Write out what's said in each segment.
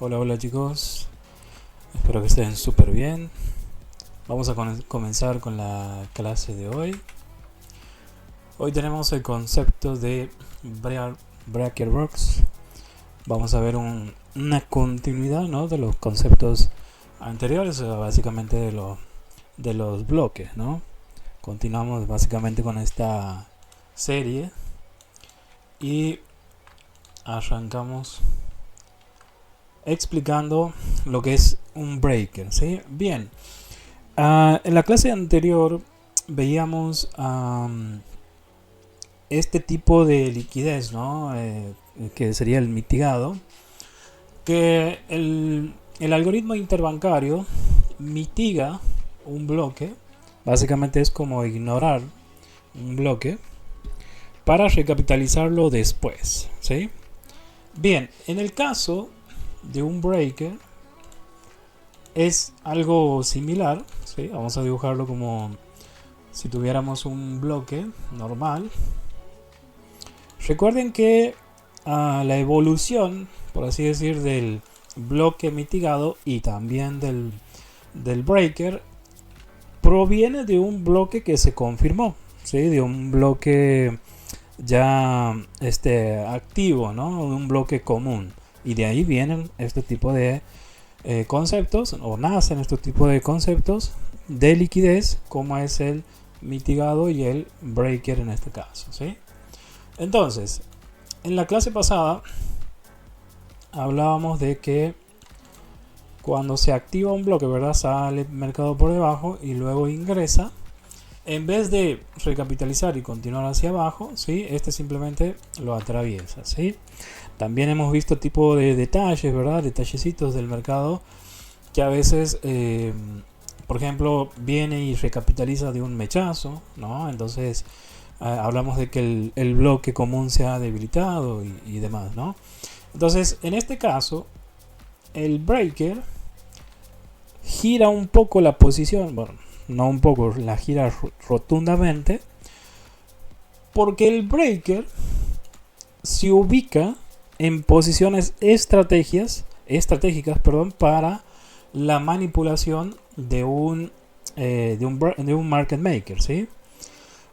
Hola, hola chicos, espero que estén súper bien. Vamos a comenzar con la clase de hoy. Hoy tenemos el concepto de Breaker Rocks. Vamos a ver una continuidad, ¿no?, de los conceptos anteriores, básicamente de los bloques, ¿no? Continuamos básicamente con esta serie y arrancamos explicando lo que es un breaker, ¿sí? Bien, en la clase anterior veíamos este tipo de liquidez, ¿no? Que sería el mitigado, que el algoritmo interbancario mitiga un bloque, básicamente es como ignorar un bloque para recapitalizarlo después, ¿sí? Bien, en el caso de un breaker es algo similar, ¿sí? Vamos a dibujarlo como si tuviéramos un bloque normal. Recuerden que la evolución, por así decir, del bloque mitigado y también del breaker proviene de un bloque que se confirmó, ¿sí? De un bloque ya activo, ¿no? Un bloque común. Y de ahí vienen este tipo de conceptos, o nacen este tipo de conceptos de liquidez, como es el mitigado y el breaker en este caso, ¿sí? Entonces, en la clase pasada hablábamos de que cuando se activa un bloque, ¿verdad?, sale el mercado por debajo y luego ingresa. En vez de recapitalizar y continuar hacia abajo, ¿sí?, simplemente lo atraviesa, ¿sí? También hemos visto tipo de detalles, ¿verdad?, detallecitos del mercado que a veces, por ejemplo, viene y recapitaliza de un mechazo, ¿no? Entonces hablamos de que el bloque común se ha debilitado y demás, ¿no? Entonces, en este caso, el breaker gira un poco la posición, bueno, no un poco, la gira rotundamente, porque el breaker se ubica en posiciones estratégicas, para la manipulación de un market maker, ¿sí?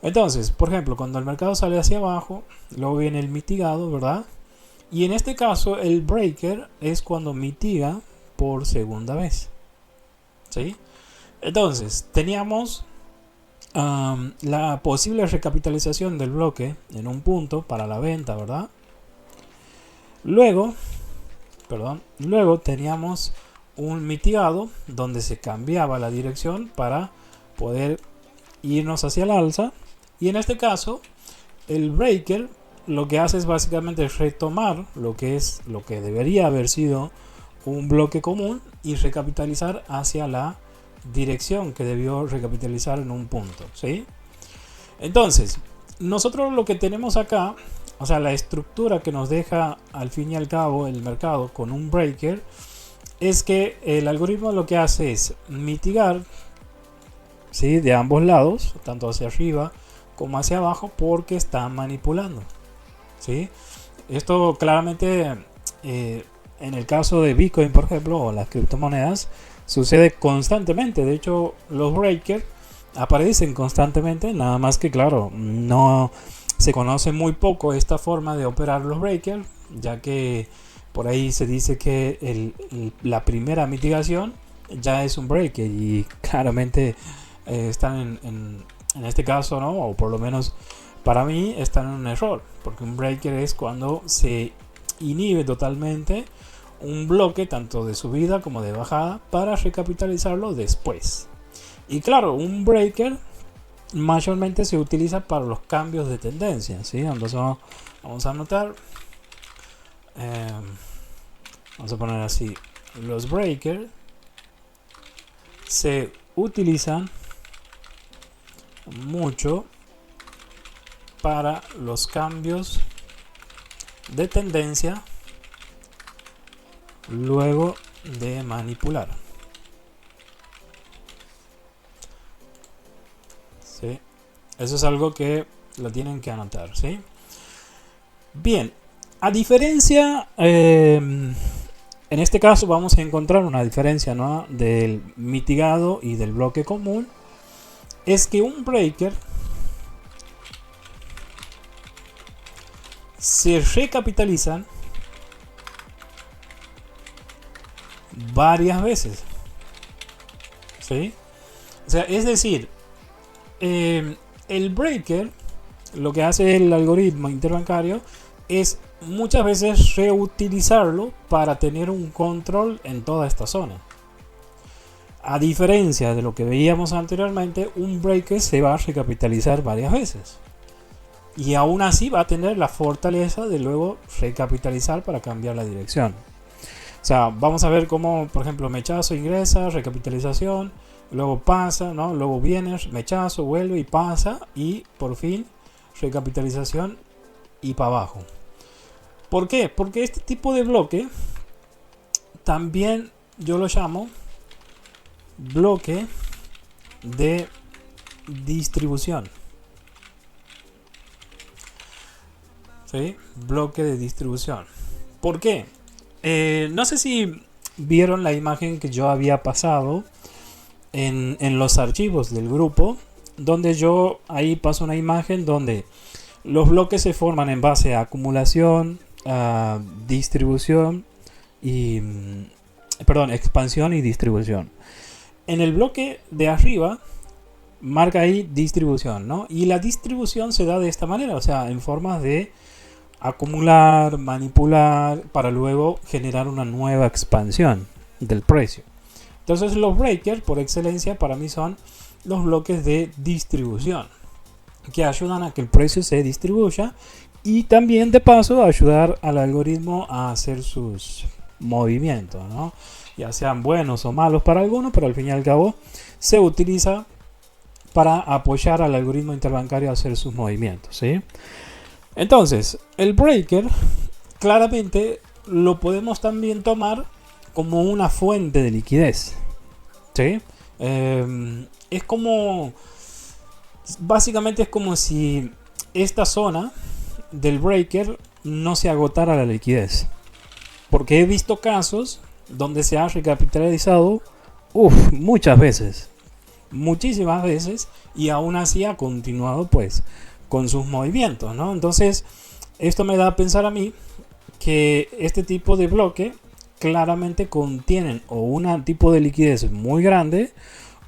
Entonces, por ejemplo, cuando el mercado sale hacia abajo, luego viene el mitigado, ¿verdad? Y en este caso, el breaker es cuando mitiga por segunda vez, ¿sí? Entonces, teníamos la posible recapitalización del bloque en un punto para la venta, ¿verdad? Luego teníamos un mitigado donde se cambiaba la dirección para poder irnos hacia el alza. Y en este caso, el breaker lo que hace es básicamente retomar lo que debería haber sido un bloque común y recapitalizar hacia la dirección que debió recapitalizar en un punto, ¿sí? Entonces, nosotros lo que tenemos acá, o sea, la estructura que nos deja al fin y al cabo el mercado con un breaker, es que el algoritmo lo que hace es mitigar, ¿sí?, de ambos lados, tanto hacia arriba como hacia abajo, porque está manipulando, ¿sí? Esto claramente en el caso de Bitcoin, por ejemplo, o las criptomonedas, sucede constantemente. De hecho, los breakers aparecen constantemente, nada más que, claro, no se conoce muy poco esta forma de operar los breakers, ya que por ahí se dice que la primera mitigación ya es un breaker y claramente están en este caso, ¿no?, o por lo menos para mí están en un error, porque un breaker es cuando se inhibe totalmente un bloque tanto de subida como de bajada para recapitalizarlo después. Y claro, un breaker mayormente se utiliza para los cambios de tendencia, ¿sí? Entonces vamos a anotar, vamos a poner así: los breakers se utilizan mucho para los cambios de tendencia luego de manipular, ¿sí? Eso es algo que lo tienen que anotar, ¿sí? Bien, a diferencia En este caso vamos a encontrar una diferencia, ¿no?, del mitigado y del bloque común. Es que un breaker se recapitalizan varias veces, ¿sí? O sea, es decir, el breaker, lo que hace el algoritmo interbancario es muchas veces reutilizarlo para tener un control en toda esta zona. A diferencia de lo que veíamos anteriormente, un breaker se va a recapitalizar varias veces. Y aún así va a tener la fortaleza de luego recapitalizar para cambiar la dirección. O sea, vamos a ver cómo, por ejemplo, mechazo ingresa, recapitalización, luego pasa, ¿no? Luego viene, mechazo, vuelve y pasa, y por fin recapitalización y para abajo. ¿Por qué? Porque este tipo de bloque también yo lo llamo bloque de distribución. ¿Sí? Bloque de distribución. ¿Por qué? No sé si vieron la imagen que yo había pasado en los archivos del grupo, donde yo ahí paso una imagen donde los bloques se forman en base a acumulación, a distribución y expansión y distribución. En el bloque de arriba marca ahí distribución, ¿no? Y la distribución se da de esta manera, o sea, en formas de acumular, manipular, para luego generar una nueva expansión del precio. Entonces los breakers por excelencia para mí son los bloques de distribución, que ayudan a que el precio se distribuya y también de paso ayudar al algoritmo a hacer sus movimientos, ¿no? Ya sean buenos o malos para algunos, pero al fin y al cabo se utiliza para apoyar al algoritmo interbancario a hacer sus movimientos, ¿sí? Entonces, el breaker claramente lo podemos también tomar como una fuente de liquidez, ¿sí? Es como, básicamente es como si esta zona del breaker no se agotara la liquidez, porque he visto casos donde se ha recapitalizado muchas veces, muchísimas veces, y aún así ha continuado pues con sus movimientos, ¿no? Entonces esto me da a pensar a mí que este tipo de bloque claramente contienen o un tipo de liquidez muy grande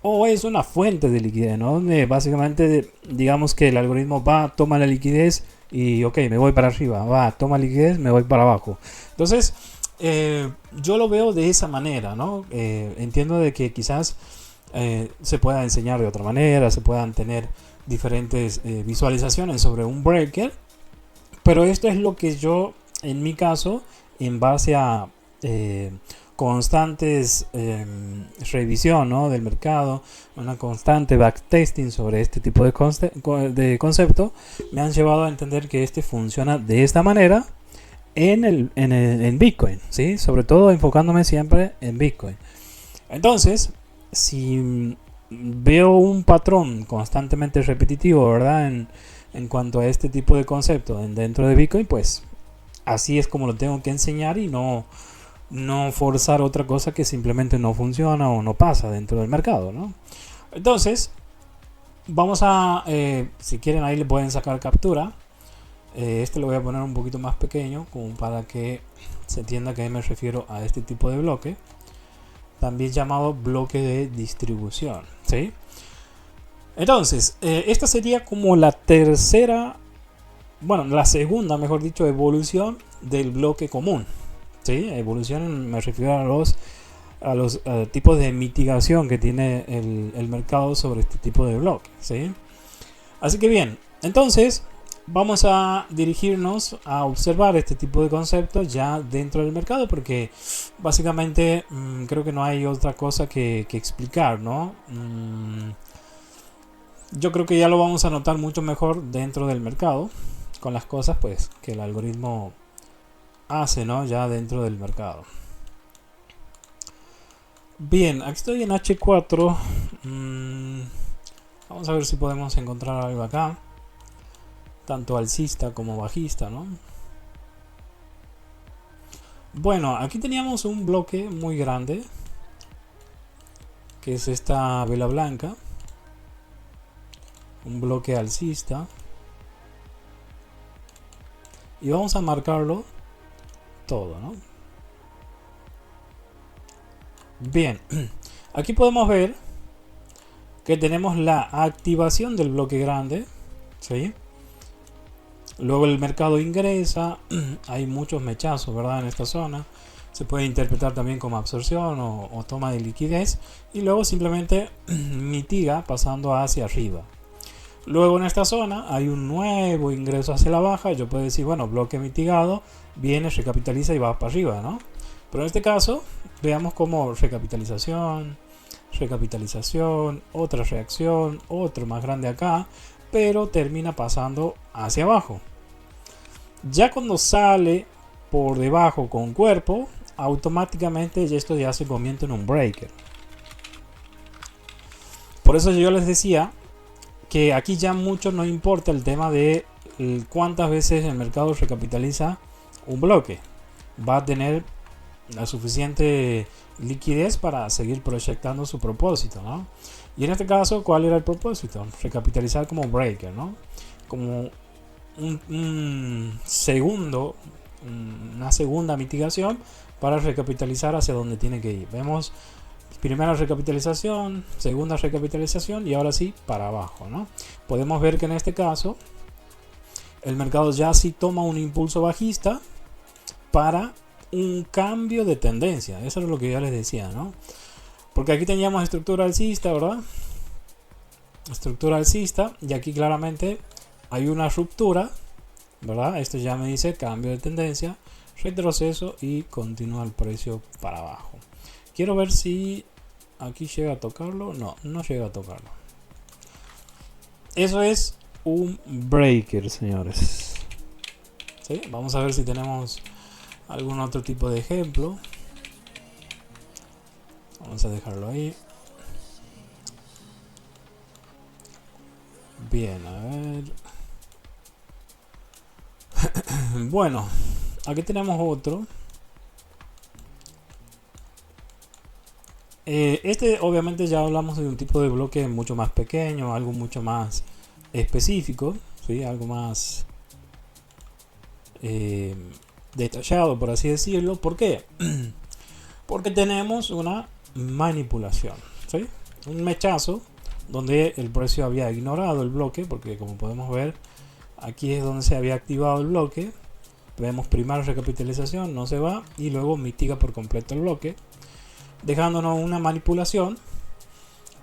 o es una fuente de liquidez, ¿no? Donde básicamente digamos que el algoritmo va, toma la liquidez y ok, me voy para arriba, va, toma liquidez, me voy para abajo. Entonces yo lo veo de esa manera, ¿no? Entiendo de que quizás se pueda enseñar de otra manera, se puedan tener diferentes visualizaciones sobre un breaker, pero esto es lo que yo, en mi caso, en base a constantes revisión, ¿no?, del mercado, una constante backtesting sobre este tipo de concepto, me han llevado a entender que este funciona de esta manera en Bitcoin, ¿sí? Sobre todo enfocándome siempre en Bitcoin. Entonces, si veo un patrón constantemente repetitivo, ¿verdad?, en cuanto a este tipo de concepto dentro de Bitcoin, pues así es como lo tengo que enseñar y no forzar otra cosa que simplemente no funciona o no pasa dentro del mercado, ¿no? Entonces, vamos a, si quieren ahí le pueden sacar captura. Este lo voy a poner un poquito más pequeño como para que se entienda a qué me refiero a este tipo de bloque, también llamado bloque de distribución, ¿sí? Entonces, esta sería como la tercera, bueno, la segunda, mejor dicho, evolución del bloque común, ¿sí? Evolución me refiero a los tipos de mitigación que tiene el mercado sobre este tipo de bloque, ¿sí? Así que bien, entonces vamos a dirigirnos a observar este tipo de conceptos ya dentro del mercado, porque básicamente creo que no hay otra cosa que explicar, ¿no? Yo creo que ya lo vamos a notar mucho mejor dentro del mercado con las cosas pues que el algoritmo hace, ¿no?, ya dentro del mercado. Bien, aquí estoy en H4. Vamos a ver si podemos encontrar algo acá, tanto alcista como bajista, ¿no? Bueno, aquí teníamos un bloque muy grande, que es esta vela blanca, un bloque alcista, y vamos a marcarlo todo, ¿no? Bien, aquí podemos ver que tenemos la activación del bloque grande, ¿sí? Luego el mercado ingresa, hay muchos mechazos, ¿verdad? En esta zona se puede interpretar también como absorción o toma de liquidez, y luego simplemente mitiga pasando hacia arriba. Luego en esta zona hay un nuevo ingreso hacia la baja. Yo puedo decir, bueno, bloque mitigado, viene, recapitaliza y va para arriba, ¿no? Pero en este caso, veamos como recapitalización, recapitalización, otra reacción, otro más grande acá, pero termina pasando hacia abajo. Ya cuando sale por debajo con cuerpo, automáticamente esto ya se convierte en un breaker. Por eso yo les decía que aquí ya mucho no importa el tema de cuántas veces el mercado recapitaliza un bloque. Va a tener la suficiente liquidez para seguir proyectando su propósito, ¿no? Y en este caso, ¿cuál era el propósito? Recapitalizar como breaker, ¿no? Como una segunda mitigación para recapitalizar hacia donde tiene que ir. Vemos primera recapitalización, segunda recapitalización y ahora sí para abajo, ¿no? Podemos ver que en este caso el mercado ya sí toma un impulso bajista para un cambio de tendencia. Eso es lo que ya les decía, ¿no? Porque aquí teníamos estructura alcista, ¿verdad? Estructura alcista, y aquí claramente hay una ruptura, ¿verdad? Esto ya me dice cambio de tendencia, retroceso y continúa el precio para abajo. Quiero ver si aquí llega a tocarlo. No, no llega a tocarlo. Eso es un breaker, señores. ¿Sí? Vamos a ver si tenemos algún otro tipo de ejemplo. Vamos a dejarlo ahí. Bien, a ver. Bueno, aquí tenemos otro. Este obviamente ya hablamos de un tipo de bloque mucho más pequeño, algo mucho más específico, ¿sí? Algo más detallado, por así decirlo. ¿Por qué? Porque tenemos una manipulación, ¿sí? Un mechazo donde el precio había ignorado el bloque, porque como podemos ver, aquí es donde se había activado el bloque. Vemos primera recapitalización, no se va, y luego mitiga por completo el bloque, dejándonos una manipulación.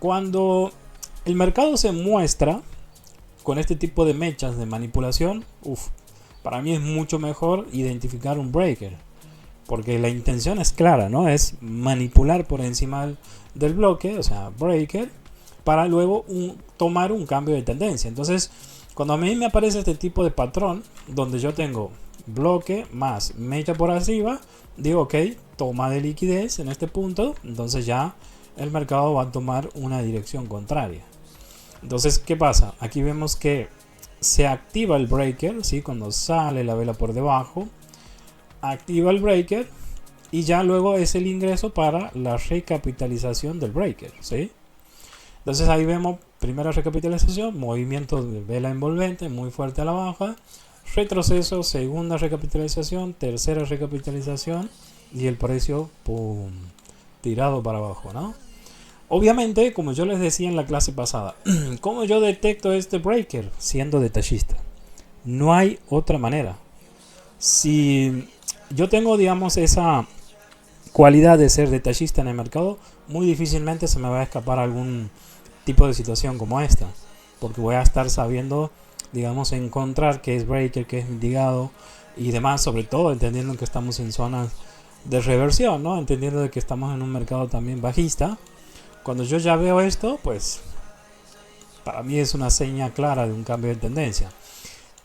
Cuando el mercado se muestra con este tipo de mechas de manipulación, para mí es mucho mejor identificar un breaker, porque la intención es clara, ¿no? Es manipular por encima del bloque, o sea, breaker, para luego tomar un cambio de tendencia. Entonces, cuando a mí me aparece este tipo de patrón, donde yo tengo bloque más mecha por arriba, digo, ok, toma de liquidez en este punto, entonces ya el mercado va a tomar una dirección contraria. Entonces, ¿qué pasa? Aquí vemos que se activa el breaker, ¿sí? Cuando sale la vela por debajo, activa el breaker y ya luego es el ingreso para la recapitalización del breaker, ¿sí? Entonces ahí vemos primera recapitalización, movimiento de vela envolvente muy fuerte a la baja, retroceso, segunda recapitalización, tercera recapitalización y el precio ¡pum!, tirado para abajo, ¿no? Obviamente, como yo les decía en la clase pasada, ¿cómo yo detecto este breaker? Siendo detallista. No hay otra manera. Si yo tengo, digamos, esa cualidad de ser detallista en el mercado, muy difícilmente se me va a escapar algún tipo de situación como esta, porque voy a estar sabiendo, digamos, encontrar qué es breaker, qué es mitigado y demás, sobre todo entendiendo que estamos en zonas de reversión, ¿no? Entendiendo de que estamos en un mercado también bajista. Cuando yo ya veo esto, pues para mí es una seña clara de un cambio de tendencia.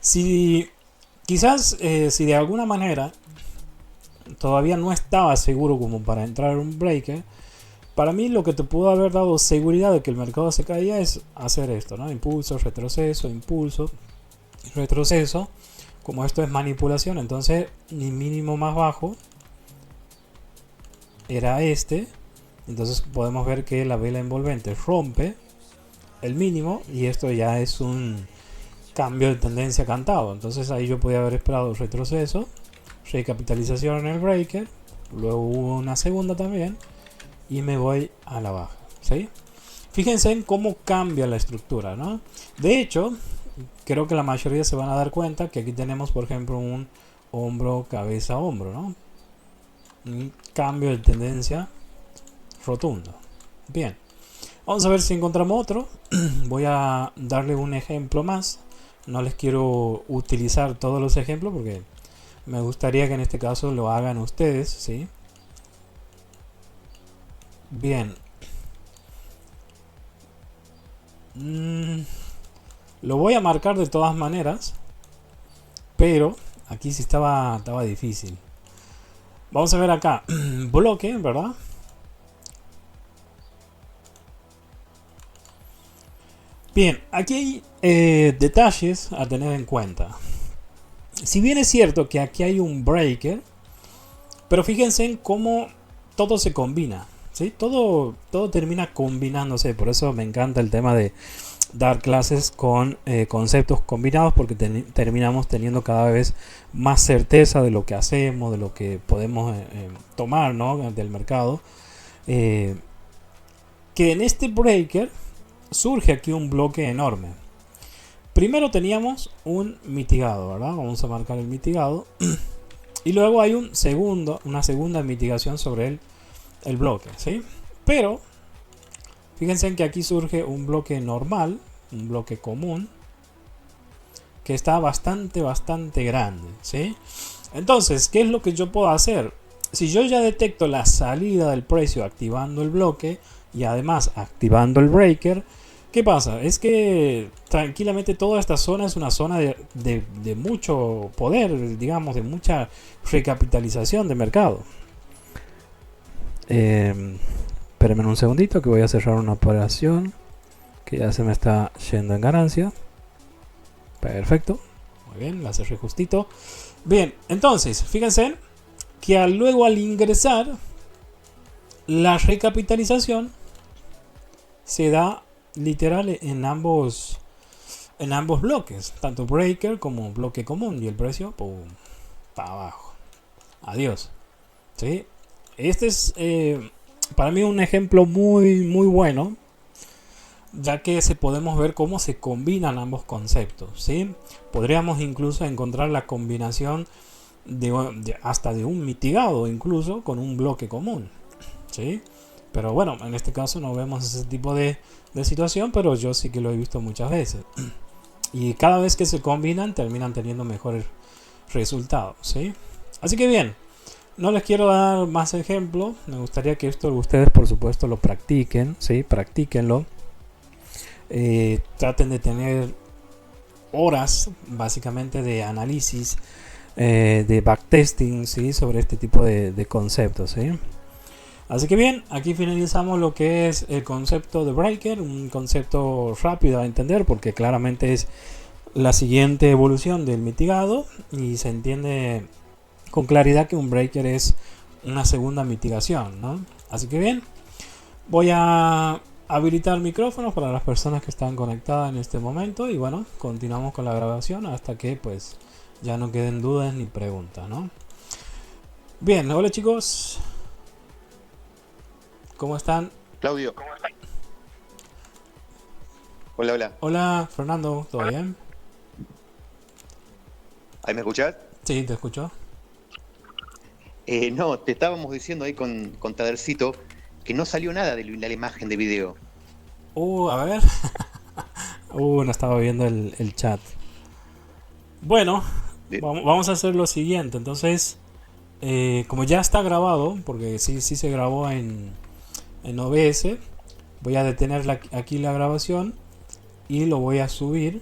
Si quizás si de alguna manera todavía no estaba seguro como para entrar un breaker, para mí lo que te pudo haber dado seguridad de que el mercado se caía es hacer esto, ¿no? Impulso, retroceso, impulso, retroceso. Como esto es manipulación, entonces mi mínimo más bajo era este. Entonces podemos ver que la vela envolvente rompe el mínimo y esto ya es un cambio de tendencia cantado. Entonces ahí yo podía haber esperado retroceso, recapitalización en el breaker, luego hubo una segunda también y me voy a la baja, ¿sí? Fíjense en cómo cambia la estructura, ¿no? De hecho, creo que la mayoría se van a dar cuenta que aquí tenemos, por ejemplo, un hombro, cabeza, hombro, ¿no? Un cambio de tendencia rotundo. Bien, vamos a ver si encontramos otro. Voy a darle un ejemplo más. No les quiero utilizar todos los ejemplos porque me gustaría que en este caso lo hagan ustedes, ¿sí? Bien. Lo voy a marcar de todas maneras, pero aquí sí estaba difícil. Vamos a ver acá. Bloque, ¿verdad? Bien, aquí hay detalles a tener en cuenta. Si bien es cierto que aquí hay un breaker, pero fíjense en cómo todo se combina, ¿sí? Todo termina combinándose. Por eso me encanta el tema de dar clases con conceptos combinados, porque terminamos teniendo cada vez más certeza de lo que hacemos, de lo que podemos tomar, ¿no?, del mercado. Que en este breaker surge aquí un bloque enorme. Primero teníamos un mitigado, ¿verdad? Vamos a marcar el mitigado. Y luego hay una segunda mitigación sobre el bloque, ¿sí? Pero fíjense en que aquí surge un bloque normal, un bloque común, que está bastante grande, ¿sí? Entonces, ¿qué es lo que yo puedo hacer? Si yo ya detecto la salida del precio activando el bloque y además activando el breaker, ¿qué pasa? Es que tranquilamente toda esta zona es una zona de mucho poder, digamos, de mucha recapitalización de mercado. Espérenme un segundito que voy a cerrar una operación que ya se me está yendo en ganancia. Perfecto. Muy bien, la cerré justito. Bien, entonces, fíjense que luego al ingresar, la recapitalización se da literal en ambos bloques, tanto breaker como bloque común, y el precio, pum, para abajo. Adiós. ¿Sí? Este es para mí un ejemplo muy bueno, ya que podemos ver cómo se combinan ambos conceptos, ¿sí? Podríamos incluso encontrar la combinación hasta de un mitigado, incluso con un bloque común, ¿sí? Pero bueno, en este caso no vemos ese tipo de situación, pero yo sí que lo he visto muchas veces. Y cada vez que se combinan, terminan teniendo mejores resultados, ¿sí? Así que bien, no les quiero dar más ejemplos. Me gustaría que esto ustedes, por supuesto, lo practiquen, ¿sí? Practíquenlo. Traten de tener horas, básicamente, de análisis, de backtesting, ¿sí?, sobre este tipo de conceptos, ¿sí? Así que bien, aquí finalizamos lo que es el concepto de breaker, un concepto rápido a entender porque claramente es la siguiente evolución del mitigado y se entiende con claridad que un breaker es una segunda mitigación, ¿no? Así que bien, voy a habilitar micrófonos para las personas que están conectadas en este momento y bueno, continuamos con la grabación hasta que pues ya no queden dudas ni preguntas, ¿no? Bien, hola chicos. ¿Cómo están? Claudio. Hola. Hola, Fernando, ¿todo bien? ¿Ahí me escuchás? Sí, te escucho. No, te estábamos diciendo ahí con Tadercito que no salió nada de la imagen de video. A ver. No estaba viendo el chat. Bueno, vamos a hacer lo siguiente. Entonces, como ya está grabado, porque sí se grabó en OBS, voy a detener aquí la grabación y lo voy a subir